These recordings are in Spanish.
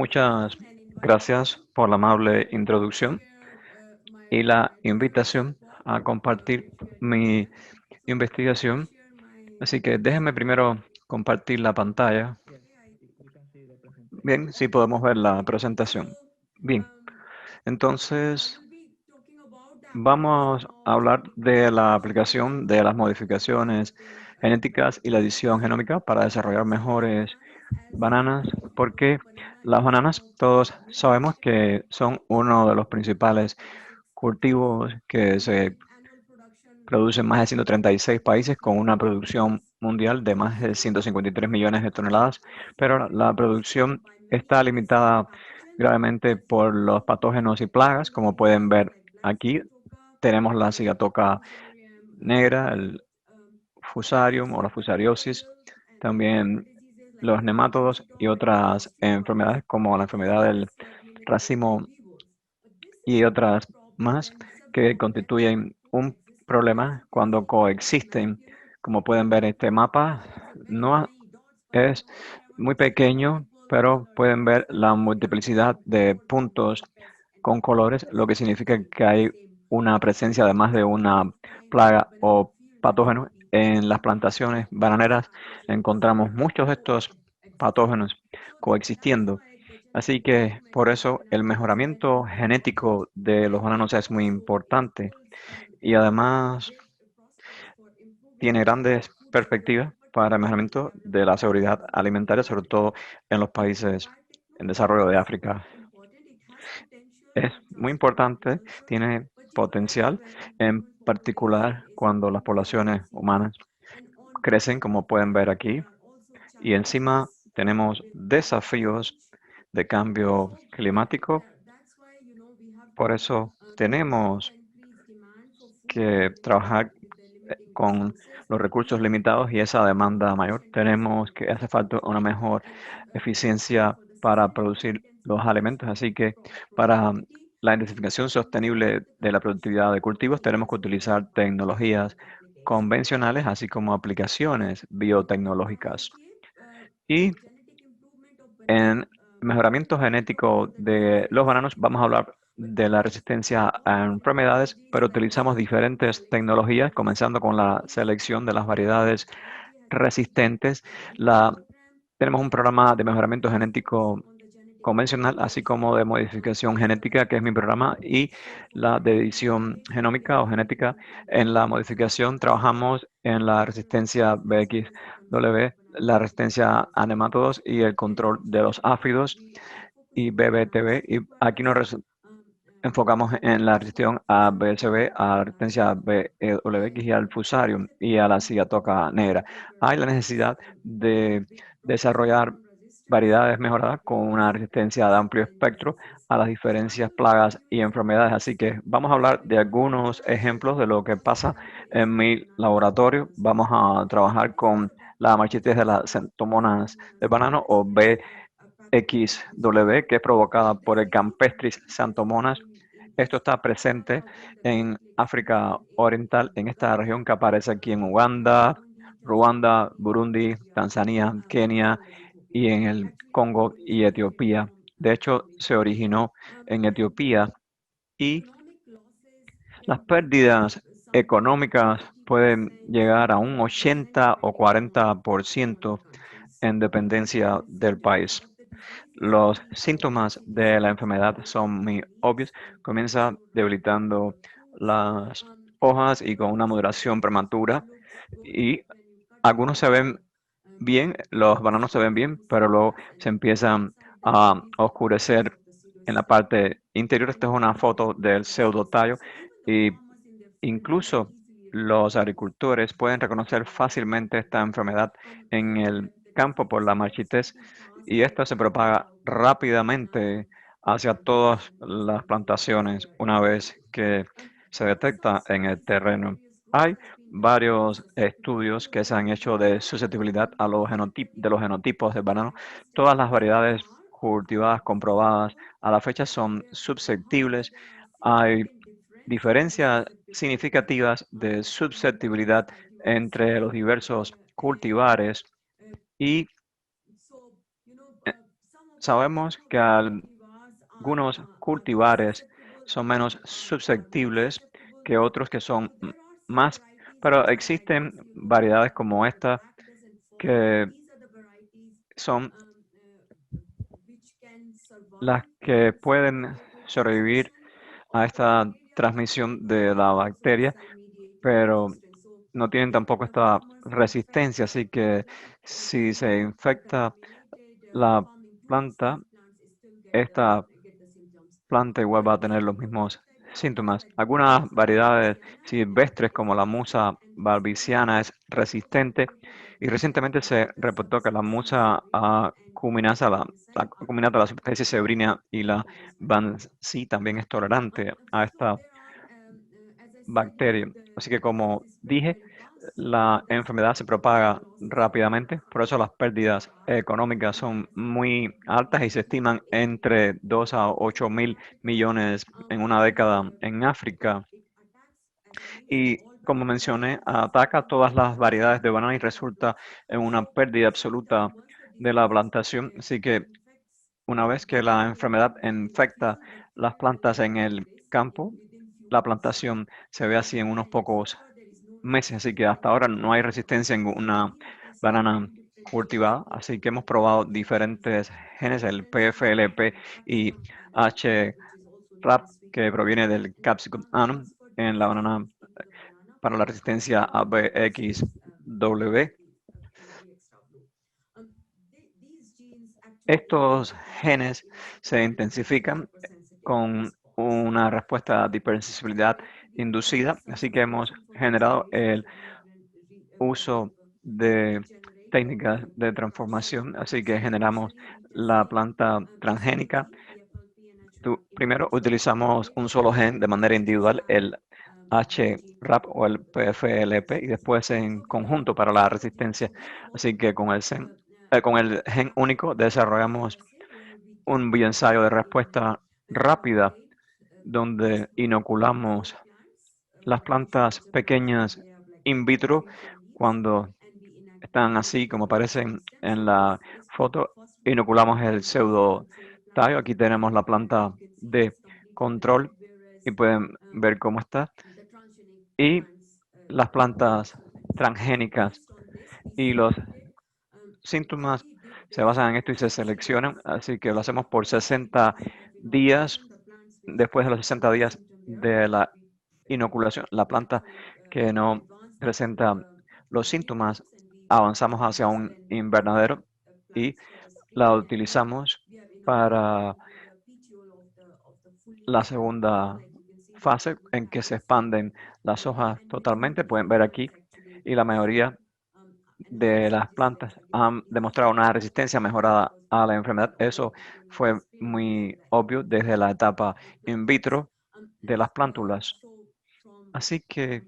Muchas gracias por la amable introducción y la invitación a compartir mi investigación. Así que déjenme primero compartir la pantalla. Bien, sí podemos ver la presentación. Bien, entonces vamos a hablar de la aplicación de las modificaciones genéticas y la edición genómica para desarrollar mejores bananas, porque las bananas todos sabemos que son uno de los principales cultivos que se producen en más de 136 países con una producción mundial de más de 153 millones de toneladas, pero la producción está limitada gravemente por los patógenos y plagas. Como pueden ver aquí, tenemos la cigatoca negra, el fusarium o la fusariosis, también los nemátodos y otras enfermedades como la enfermedad del racimo y otras más que constituyen un problema cuando coexisten. Como pueden ver, este mapa no es muy pequeño, pero pueden ver la multiplicidad de puntos con colores, lo que significa que hay una presencia de más de una plaga o patógeno. En las plantaciones bananeras encontramos muchos de estos patógenos coexistiendo. Así que por eso el mejoramiento genético de los bananos es muy importante y además tiene grandes perspectivas para el mejoramiento de la seguridad alimentaria, sobre todo en los países en desarrollo de África. Es muy importante, tiene potencial, en particular cuando las poblaciones humanas crecen, como pueden ver aquí, y encima tenemos desafíos de cambio climático. Por eso tenemos que trabajar con los recursos limitados y esa demanda mayor. Tenemos que hace falta una mejor eficiencia para producir los alimentos, así que para la intensificación sostenible de la productividad de cultivos tenemos que utilizar tecnologías convencionales, así como aplicaciones biotecnológicas. Y en mejoramiento genético de los bananos vamos a hablar de la resistencia a enfermedades, pero utilizamos diferentes tecnologías, comenzando con la selección de las variedades resistentes. Tenemos un programa de mejoramiento genético convencional, así como de modificación genética, que es mi programa, y la de edición genómica o genética. En la modificación trabajamos en la resistencia BXW, la resistencia a nemátodos y el control de los áfidos y BBTB. Y aquí nos enfocamos en la resistencia a BSB, a la resistencia BWX y al fusarium y a la cigatoca negra. Hay la necesidad de desarrollar variedades mejoradas con una resistencia de amplio espectro a las diferentes plagas y enfermedades. Así que vamos a hablar de algunos ejemplos de lo que pasa en mi laboratorio. Vamos a trabajar con la marchitis de las centomonas del banano o BXW, que es provocada por el Campestris xanthomonas. Esto está presente en África Oriental, en esta región que aparece aquí en Uganda, Ruanda, Burundi, Tanzania, Kenia y en el Congo y Etiopía. De hecho, se originó en Etiopía y las pérdidas económicas pueden llegar a un 80 o 40% en dependencia del país. Los síntomas de la enfermedad son muy obvios. Comienza debilitando las hojas y con una maduración prematura. Y algunos se ven bien, los bananos se ven bien, pero luego se empiezan a oscurecer en la parte interior. Esta es una foto del pseudotallo y incluso los agricultores pueden reconocer fácilmente esta enfermedad en el campo por la marchitez y esta se propaga rápidamente hacia todas las plantaciones una vez que se detecta en el terreno. Hay varios estudios que se han hecho de susceptibilidad a de los genotipos de banano. Todas las variedades cultivadas comprobadas a la fecha son susceptibles. Hay diferencias significativas de susceptibilidad entre los diversos cultivares y sabemos que algunos cultivares son menos susceptibles que otros que son más, pero existen variedades como esta que son las que pueden sobrevivir a esta transmisión de la bacteria, pero no tienen tampoco esta resistencia, así que si se infecta la planta, esta planta igual va a tener los mismos síntomas. Algunas variedades silvestres como la musa barbiciana es resistente y recientemente se reportó que la musa acuminata, la acuminata, la subespecie Sebrinia y la Bansi también es tolerante a esta bacteria. Así que como dije, la enfermedad se propaga rápidamente, por eso las pérdidas económicas son muy altas y se estiman entre 2 a 8 mil millones en una década en África. Y como mencioné, ataca todas las variedades de banana y resulta en una pérdida absoluta de la plantación. Así que una vez que la enfermedad infecta las plantas en el campo, la plantación se ve así en unos pocos meses, así que hasta ahora no hay resistencia en una banana cultivada, así que hemos probado diferentes genes, el PFLP y HRAP, que proviene del Capsicum annuum en la banana para la resistencia a BXW. Estos genes se intensifican con una respuesta de hipersensibilidad inducida, así que hemos generado el uso de técnicas de transformación, así que generamos la planta transgénica. Primero utilizamos un solo gen de manera individual, el HRAP o el PFLP, y después en conjunto para la resistencia. Así que con el gen único desarrollamos un bioensayo de respuesta rápida donde inoculamos las plantas pequeñas in vitro cuando están así como aparecen en la foto. Inoculamos el pseudo tallo. Aquí tenemos la planta de control y pueden ver cómo está. Y las plantas transgénicas y los síntomas se basan en esto y se seleccionan. Así que lo hacemos por 60 días. Después de los 60 días de la inoculación, la planta que no presenta los síntomas, avanzamos hacia un invernadero y la utilizamos para la segunda fase en que se expanden las hojas totalmente. Pueden ver aquí y la mayoría de las plantas han demostrado una resistencia mejorada a la enfermedad. Eso fue muy obvio desde la etapa in vitro de las plántulas. Así que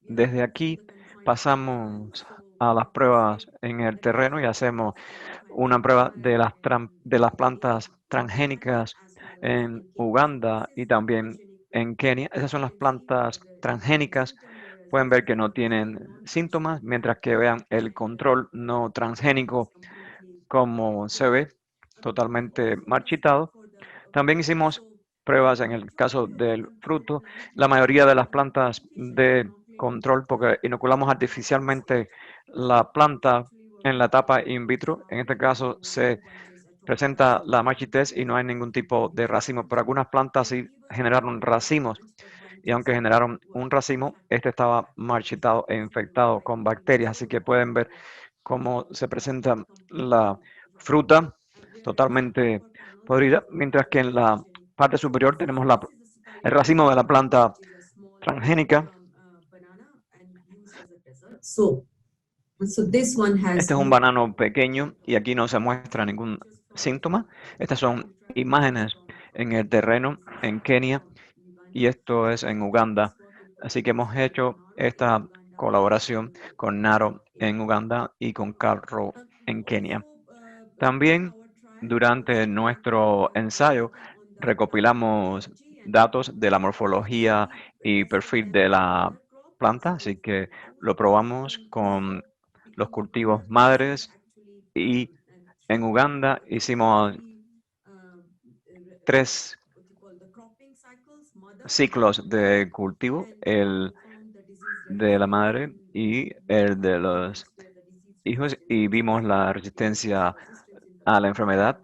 desde aquí pasamos a las pruebas en el terreno y hacemos una prueba de las plantas transgénicas en Uganda y también en Kenia. Esas son las plantas transgénicas. Pueden ver que no tienen síntomas, mientras que vean el control no transgénico como se ve, totalmente marchitado. También hicimos pruebas en el caso del fruto. La mayoría de las plantas de control, porque inoculamos artificialmente la planta en la etapa in vitro. En este caso se presenta la marchitez y no hay ningún tipo de racimo, pero algunas plantas sí generaron racimos y aunque generaron un racimo, este estaba marchitado e infectado con bacterias, así que pueden ver cómo se presenta la fruta totalmente podrida, mientras que en la parte superior tenemos el racimo de la planta transgénica. So, so this one Este has es un no banano pequeño y aquí no se muestra ningún síntoma. Estas son imágenes en el terreno en Kenia y esto es en Uganda. Así que hemos hecho esta colaboración con Naro en Uganda y con Carro en Kenia. También durante nuestro ensayo recopilamos datos de la morfología y perfil de la planta, así que lo probamos con los cultivos madres y en Uganda hicimos 3 ciclos de cultivo, el de la madre y el de los hijos, y vimos la resistencia a la enfermedad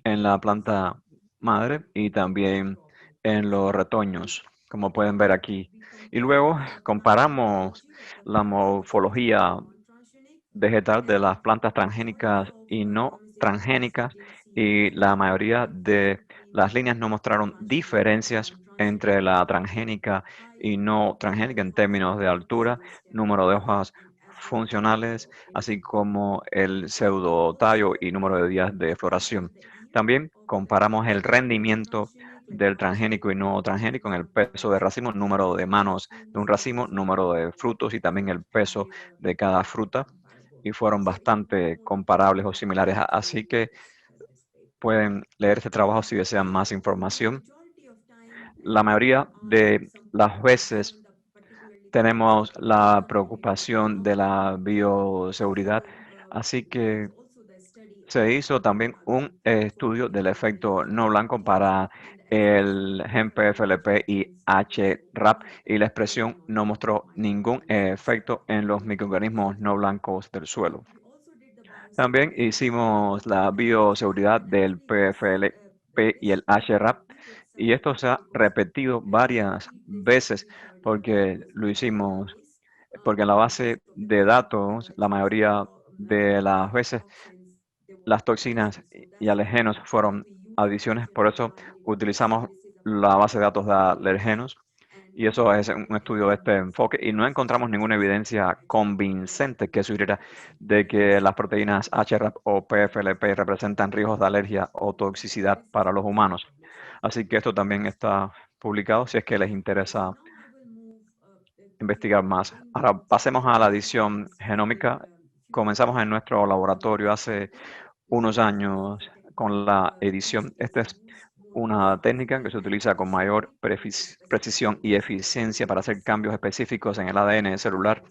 en la planta madre y también en los retoños, como pueden ver aquí. Y luego comparamos la morfología vegetal de las plantas transgénicas y no transgénicas, y la mayoría de las líneas no mostraron diferencias entre la transgénica y no transgénica en términos de altura, número de hojas funcionales, así como el pseudotallo y número de días de floración. También comparamos el rendimiento del transgénico y no transgénico en el peso de racimo, número de manos de un racimo, número de frutos y también el peso de cada fruta, y fueron bastante comparables o similares. Así que pueden leer este trabajo si desean más información. La mayoría de las veces tenemos la preocupación de la bioseguridad, así que se hizo también un estudio del efecto no blanco para el gen PFLP y HRAP, y la expresión no mostró ningún efecto en los microorganismos no blancos del suelo. También hicimos la bioseguridad del PFLP y el HRAP, y esto se ha repetido varias veces porque lo hicimos, porque en la base de datos la mayoría de las veces las toxinas y alergenos fueron adiciones, por eso utilizamos la base de datos de alergenos, y eso es un estudio de este enfoque, y no encontramos ninguna evidencia convincente que sugiriera de que las proteínas HRAP o PFLP representan riesgos de alergia o toxicidad para los humanos. Así que esto también está publicado si es que les interesa investigar más. Ahora pasemos a la edición genómica. Comenzamos en nuestro laboratorio hace unos años con la edición. Esta es una técnica que se utiliza con mayor precisión y eficiencia para hacer cambios específicos en el ADN celular.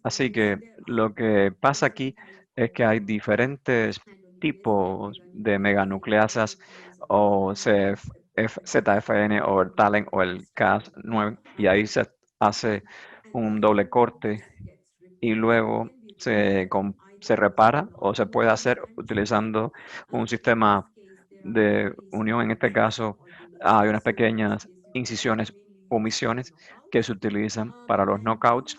Así que lo que pasa aquí es que hay diferentes tipos de meganucleasas o ZFN o el TALEN o el Cas9, y ahí se hace un doble corte y luego se repara o se puede hacer utilizando un sistema de unión. En este caso hay unas pequeñas incisiones o omisiones que se utilizan para los knockouts,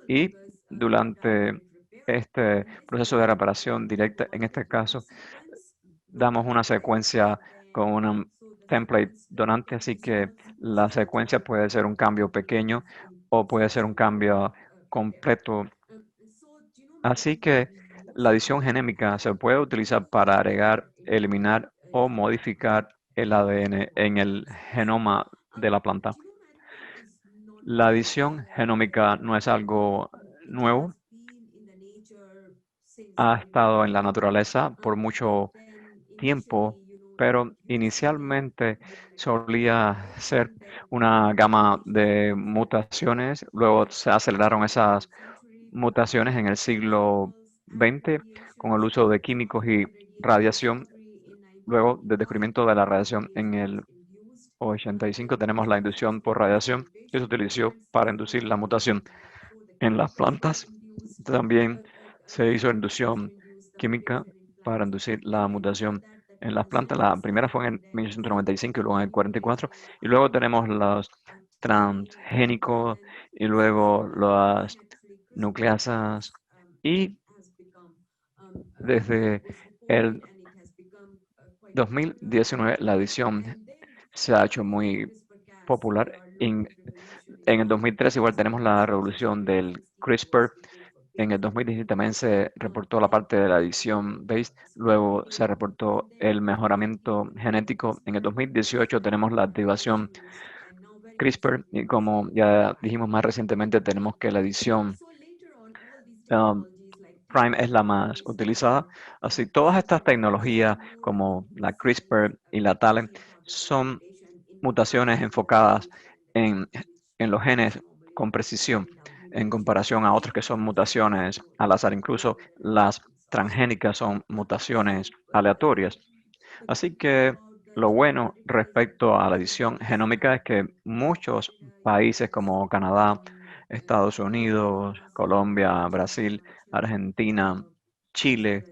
y durante este proceso de reparación directa, en este caso, damos una secuencia con un template donante, así que la secuencia puede ser un cambio pequeño o puede ser un cambio completo. Así que la adición genémica se puede utilizar para agregar, eliminar o modificar el ADN en el genoma de la planta. La adición genómica no es algo nuevo, ha estado en la naturaleza por mucho tiempo, pero inicialmente solía ser una gama de mutaciones. Luego se aceleraron esas mutaciones en el siglo XX con el uso de químicos y radiación. Luego del descubrimiento de la radiación en el 85 tenemos la inducción por radiación, que se utilizó para inducir la mutación en las plantas. También se hizo inducción química para inducir la mutación en las plantas. La primera fue en 1895 y luego en el 44. Y luego tenemos los transgénicos y luego las nucleasas. Y desde el 2019 la edición se ha hecho muy popular. En el 2003 igual tenemos la revolución del CRISPR. En el 2017 también se reportó la parte de la edición base, luego se reportó el mejoramiento genético. En el 2018 tenemos la activación CRISPR, y como ya dijimos más recientemente, tenemos que la edición Prime es la más utilizada. Así, todas estas tecnologías como la CRISPR y la TALEN son mutaciones enfocadas en, en los genes con precisión en comparación a otras que son mutaciones al azar. Incluso las transgénicas son mutaciones aleatorias. Así que Lo bueno respecto a la edición genómica es que muchos países como Canadá, Estados Unidos, Colombia, Brasil, Argentina, Chile,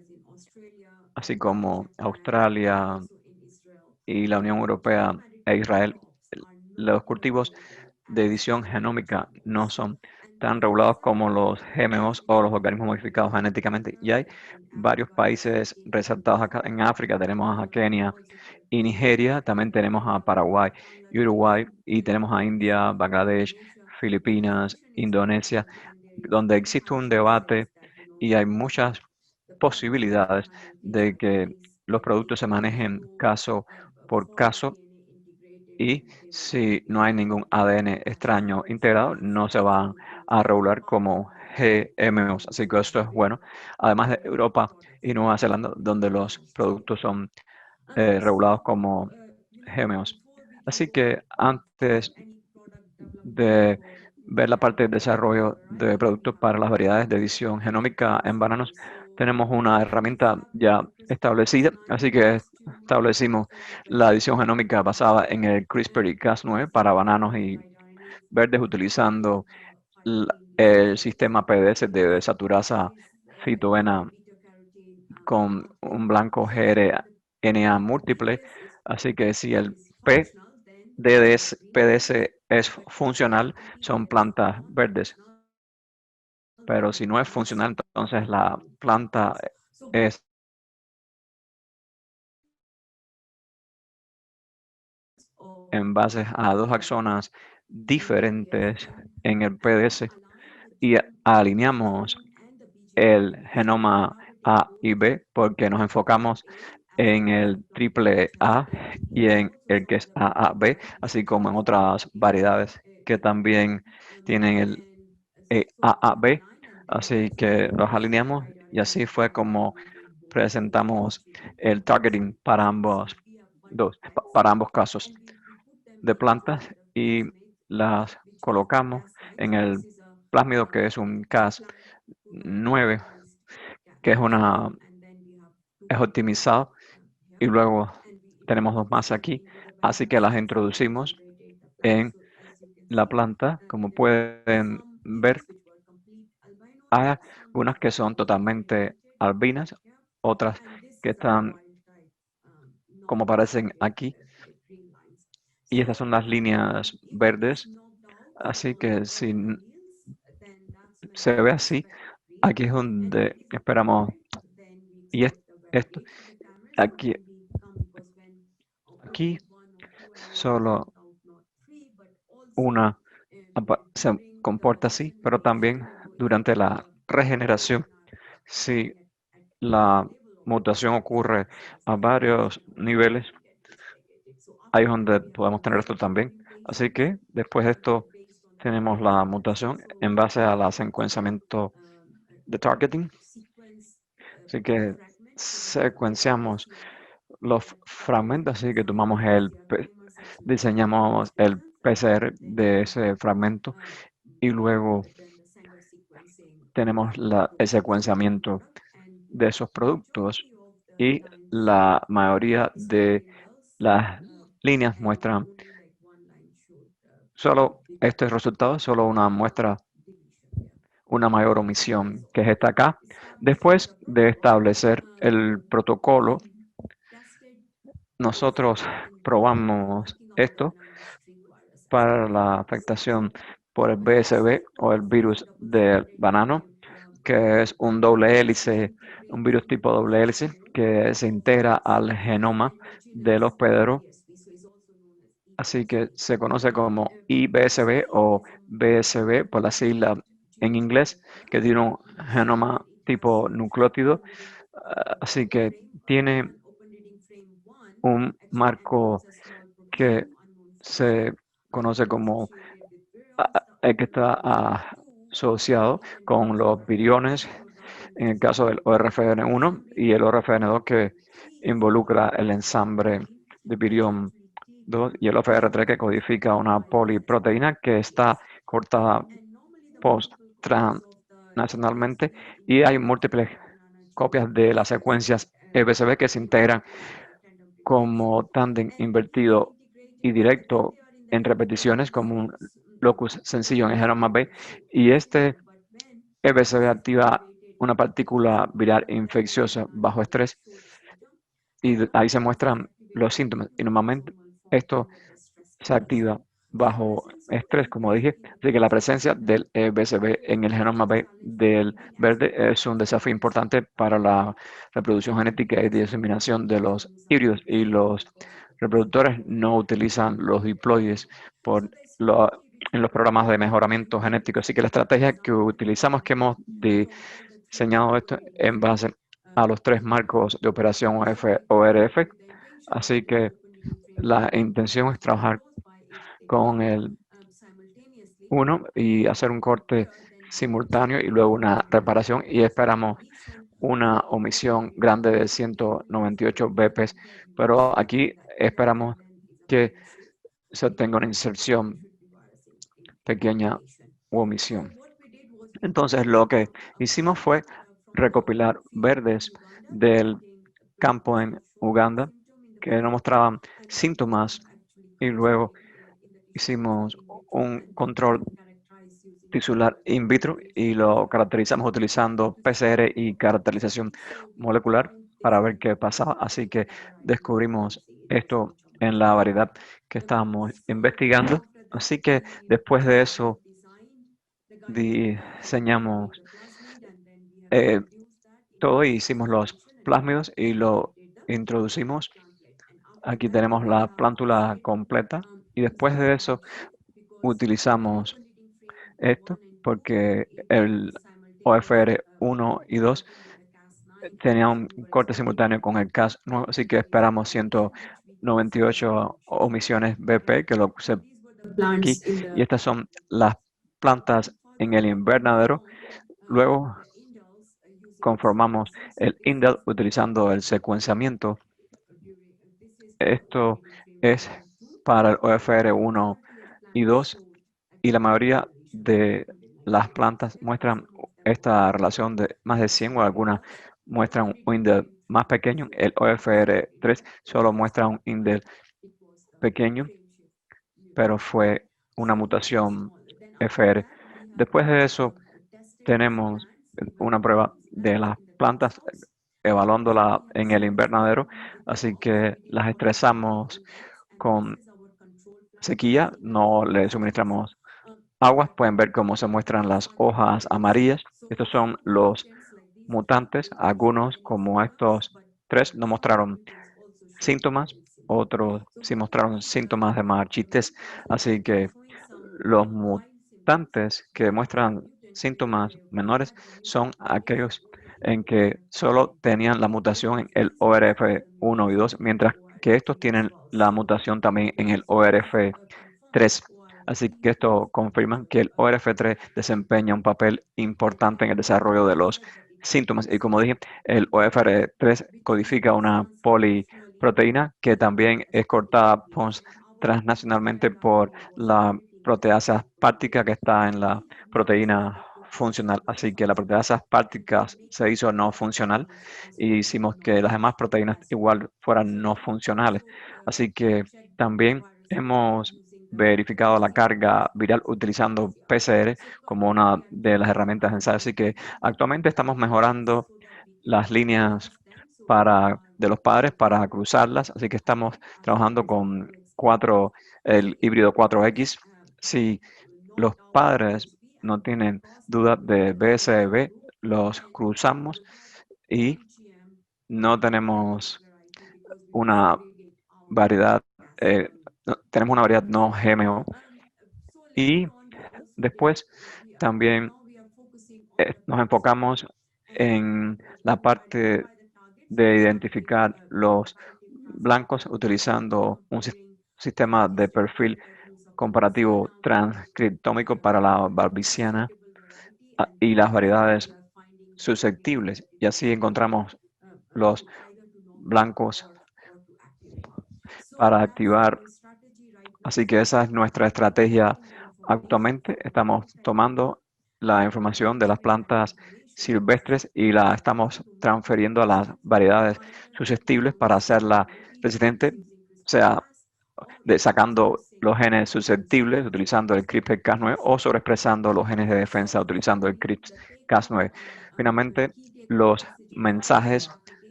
así como Australia y la Unión Europea e Israel, los cultivos de edición genómica no son tan regulados como los GMOs o los organismos modificados genéticamente. Y hay varios países resaltados acá. En África tenemos a Kenia y Nigeria, también tenemos a Paraguay y Uruguay, y tenemos a India, Bangladesh, Filipinas, Indonesia, donde existe un debate y hay muchas posibilidades de que los productos se manejen caso por caso, y si no hay ningún ADN extraño integrado, no se van a regular como GMOs. Así que eso es bueno. Además de Europa y Nueva Zelanda, donde los productos son regulados como GMOs. Así que antes de ver la parte de desarrollo de productos para las variedades de edición genómica en bananos, tenemos una herramienta ya establecida, así que establecimos la edición genómica basada en el CRISPR y Cas9 para bananos y verdes utilizando el sistema PDS de desaturasa fitoena con un blanco gRNA múltiple. Así que si el PDS es funcional, son plantas verdes, pero si no es funcional, entonces la planta es en base a dos axonas diferentes en el PDS, y alineamos el genoma A y B porque nos enfocamos en el triple A y en el que es AAB, así como en otras variedades que también tienen el AAB. Así que los alineamos y así fue como presentamos el targeting para para ambos casos de plantas, y las colocamos en el plásmido, que es un Cas9, que es optimizado, y luego tenemos dos más aquí, así que las introducimos en la planta. Como pueden ver, hay unas que son totalmente albinas, otras que están como aparecen aquí, y estas son las líneas verdes. Así que si se ve así, aquí es donde esperamos, y esto, aquí, aquí solo una se comporta así, pero también durante la regeneración, si la mutación ocurre a varios niveles, ahí es donde podemos tener esto también. Así que después de esto tenemos la mutación en base a la secuenciamiento de targeting. Así que secuenciamos los fragmentos, así que diseñamos el PCR de ese fragmento, y luego tenemos el secuenciamiento de esos productos, y la mayoría de las líneas muestran solo este resultado, solo una muestra, una mayor omisión, que es esta acá. Después de establecer el protocolo, nosotros probamos esto para la afectación por el BSV o el virus del banano, que es un doble hélice, un virus tipo doble hélice que se integra al genoma de los hospedero. Así que se conoce como IBSB o BSB por la sigla en inglés, que tiene un genoma tipo nucleótido. Así que tiene un marco que se conoce como el que está asociado con los viriones, en el caso del ORFN1, y el ORFN2, que involucra el ensamble de virión 2, y el OFR3, que codifica una poliproteína que está cortada post-transnacionalmente, y hay múltiples copias de las secuencias EBCB que se integran como tándem invertido y directo en repeticiones como un locus sencillo en el genoma B, y este EBCB activa una partícula viral infecciosa bajo estrés y ahí se muestran los síntomas. Y normalmente esto se activa bajo estrés, como dije, así que la presencia del BCB en el genoma B del verde es un desafío importante para la reproducción genética y diseminación de los híbridos, y los reproductores no utilizan los diploides por en los programas de mejoramiento genético. Así que la estrategia que utilizamos, que hemos diseñado esto en base a los tres marcos de operación ORF, así que la intención es trabajar con el 1 y hacer un corte simultáneo y luego una reparación, y esperamos una omisión grande de 198 BPs, pero aquí esperamos que se tenga una inserción pequeña u omisión. Entonces lo que hicimos fue recopilar verdes del campo en Uganda que no mostraban síntomas, y luego hicimos un control tisular in vitro y lo caracterizamos utilizando PCR y caracterización molecular para ver qué pasaba. Así que descubrimos esto en la variedad que estábamos investigando. Así que después de eso diseñamos eh, todo y hicimos los plásmidos y lo introducimos. Aquí tenemos la plántula completa y después de eso utilizamos esto porque el OFR 1 y 2 tenía un corte simultáneo con el Cas nuevo, así que esperamos 198 omisiones BP, que lo puse aquí, y estas son las plantas en el invernadero. Luego conformamos el indel utilizando el secuenciamiento. Esto es para el OFR 1 y 2, y la mayoría de las plantas muestran esta relación de más de 100, o algunas muestran un indel más pequeño. El OFR3 solo muestra un indel pequeño, pero fue una mutación FR. Después de eso, tenemos una prueba de las plantas evaluándola en el invernadero, así que las estresamos con sequía, no le suministramos aguas. Pueden ver cómo se muestran las hojas amarillas. Estos son los mutantes. Algunos, como estos tres, no mostraron síntomas, otros sí mostraron síntomas de marchites. Así que los mutantes que muestran síntomas menores son aquellos en que solo tenían la mutación en el ORF1 y 2, mientras que estos tienen la mutación también en el ORF3. Así que esto confirma que el ORF3 desempeña un papel importante en el desarrollo de los síntomas. Y como dije, el ORF3 codifica una poliproteína que también es cortada transnacionalmente por la proteasa aspartica que está en la proteína funcional. Así que la proteasa aspartica se hizo no funcional y hicimos que las demás proteínas igual fueran no funcionales. Así que también hemos verificado la carga viral utilizando PCR como una de las herramientas de ensayo. Así que actualmente estamos mejorando las líneas de los padres para cruzarlas. Así que estamos trabajando con el híbrido 4X. Si los padres no tienen duda de BSB, los cruzamos y no tenemos una variedad, tenemos una variedad no GMO. Y después también nos enfocamos en la parte de identificar los blancos utilizando un sistema de perfil comparativo transcriptómico para la barbiciana y las variedades susceptibles, y así encontramos los blancos para activar. Así que esa es nuestra estrategia actualmente. Estamos tomando la información de las plantas silvestres y la estamos transfiriendo a las variedades susceptibles para hacerla resistente, o sea, sacando los genes susceptibles utilizando el CRISPR-Cas9 o sobreexpresando los genes de defensa utilizando el CRISPR-Cas9. Finalmente, los mensajes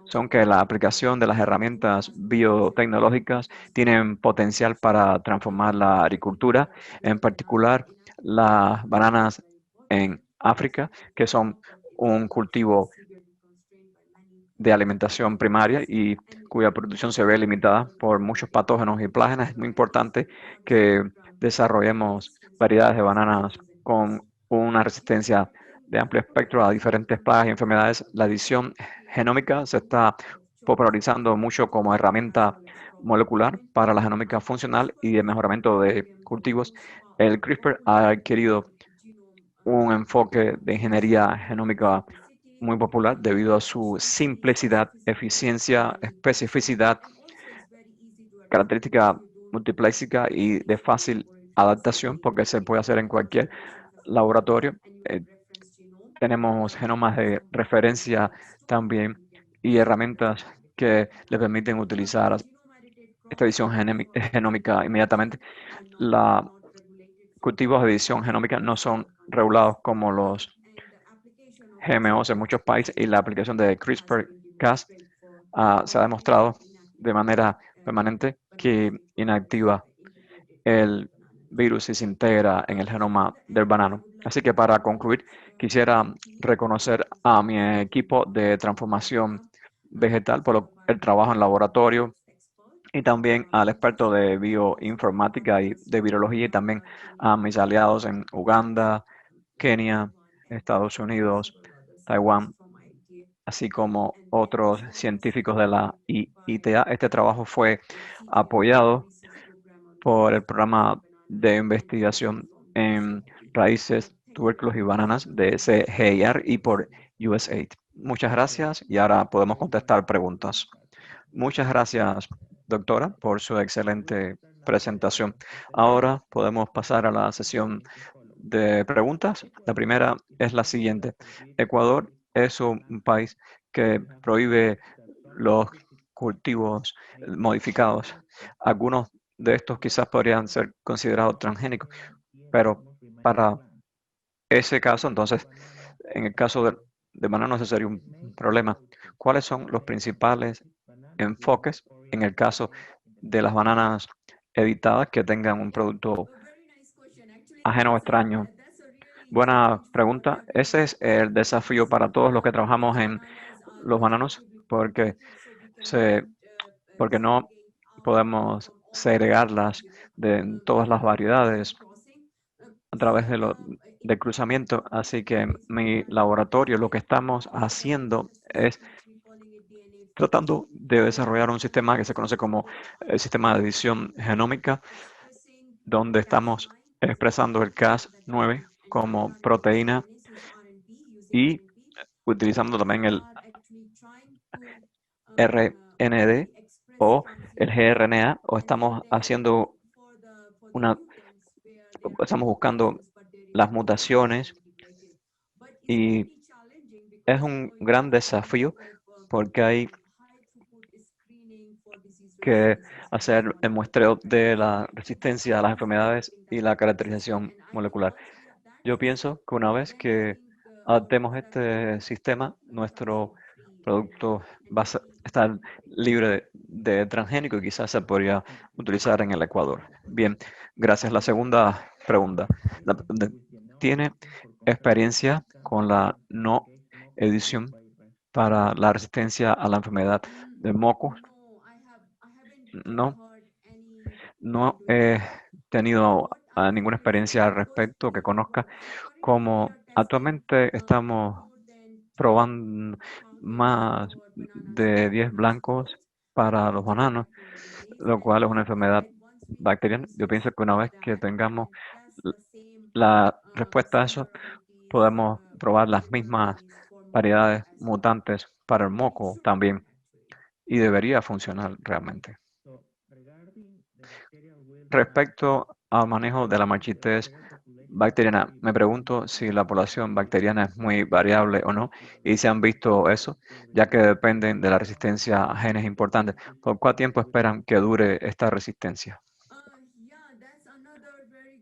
son que la aplicación de las herramientas biotecnológicas tienen potencial para transformar la agricultura, en particular las bananas en África, que son un cultivo de alimentación primaria y cuya producción se ve limitada por muchos patógenos y plagas. Es muy importante que desarrollemos variedades de bananas con una resistencia de amplio espectro a diferentes plagas y enfermedades. La edición genómica se está popularizando mucho como herramienta molecular para la genómica funcional y el mejoramiento de cultivos. El CRISPR ha adquirido un enfoque de ingeniería genómica muy popular debido a su simplicidad, eficiencia, especificidad, característica multipléxica y de fácil adaptación porque se puede hacer en cualquier laboratorio. Eh, Tenemos genomas de referencia también y herramientas que le permiten utilizar esta edición genómica inmediatamente. Los cultivos de edición genómica no son regulados como los GMOs en muchos países y la aplicación de CRISPR-Cas se ha demostrado de manera permanente que inactiva el virus y se integra en el genoma del banano. Así que para concluir, quisiera reconocer a mi equipo de transformación vegetal por el trabajo en laboratorio y también al experto de bioinformática y de virología y también a mis aliados en Uganda, Kenia, Estados Unidos, Taiwán, así como otros científicos de la IITA. Este trabajo fue apoyado por el programa de investigación en raíces, tubérculos y bananas de CGIAR y por USAID. Muchas gracias y ahora podemos contestar preguntas. Muchas gracias, doctora, por su excelente presentación. Ahora podemos pasar a la sesión de preguntas. La primera es la siguiente. Ecuador es un país que prohíbe los cultivos modificados. Algunos de estos quizás podrían ser considerados transgénicos, pero para ese caso, entonces, en el caso de bananos, ese sería un problema. ¿Cuáles son los principales enfoques en el caso de las bananas editadas que tengan un producto ajeno o extraño? Buena pregunta. Ese es el desafío para todos los que trabajamos en los bananos, se, porque no podemos segregarlas de todas las variedades a través del cruzamiento. Así que en mi laboratorio lo que estamos haciendo es tratando de desarrollar un sistema que se conoce como el sistema de edición genómica, donde estamos expresando el Cas9 como proteína y utilizando también el RND o el gRNA, o estamos haciendo una, estamos buscando las mutaciones y es un gran desafío porque hay que hacer el muestreo de la resistencia a las enfermedades y la caracterización molecular. Yo pienso que una vez que adaptemos este sistema, nuestro producto va a estar libre de transgénico y quizás se podría utilizar en el Ecuador. Bien, gracias. La segunda pregunta. ¿Tiene experiencia con la no edición para la resistencia a la enfermedad de moco? No, no he tenido ninguna experiencia al respecto que conozca. Como actualmente estamos probando más de 10 blancos para los bananos, lo cual es una enfermedad bacteriana. Yo pienso que una vez que tengamos la respuesta a eso, podemos probar las mismas variedades mutantes para el moco también y debería funcionar realmente. Respecto al manejo de la marchitez bacteriana. Me pregunto si la población bacteriana es muy variable o no, y se han visto eso, ya que dependen de la resistencia a genes importantes. ¿Por cuánto tiempo esperan que dure esta resistencia?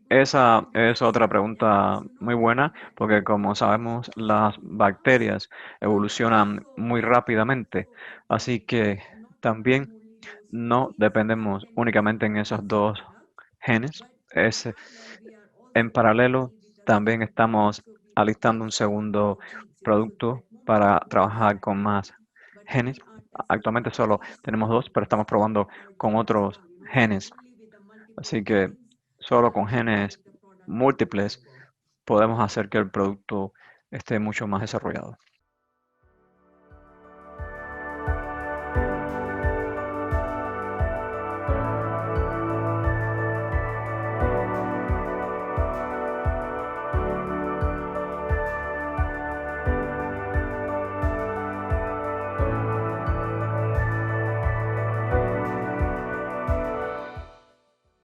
Esa es otra pregunta muy buena, porque como sabemos, las bacterias evolucionan muy rápidamente, así que también no dependemos únicamente en esos dos genes. Es, en paralelo, también estamos alistando un segundo producto para trabajar con más genes. Actualmente solo tenemos dos, pero estamos probando con otros genes. Así que solo con genes múltiples podemos hacer que el producto esté mucho más desarrollado.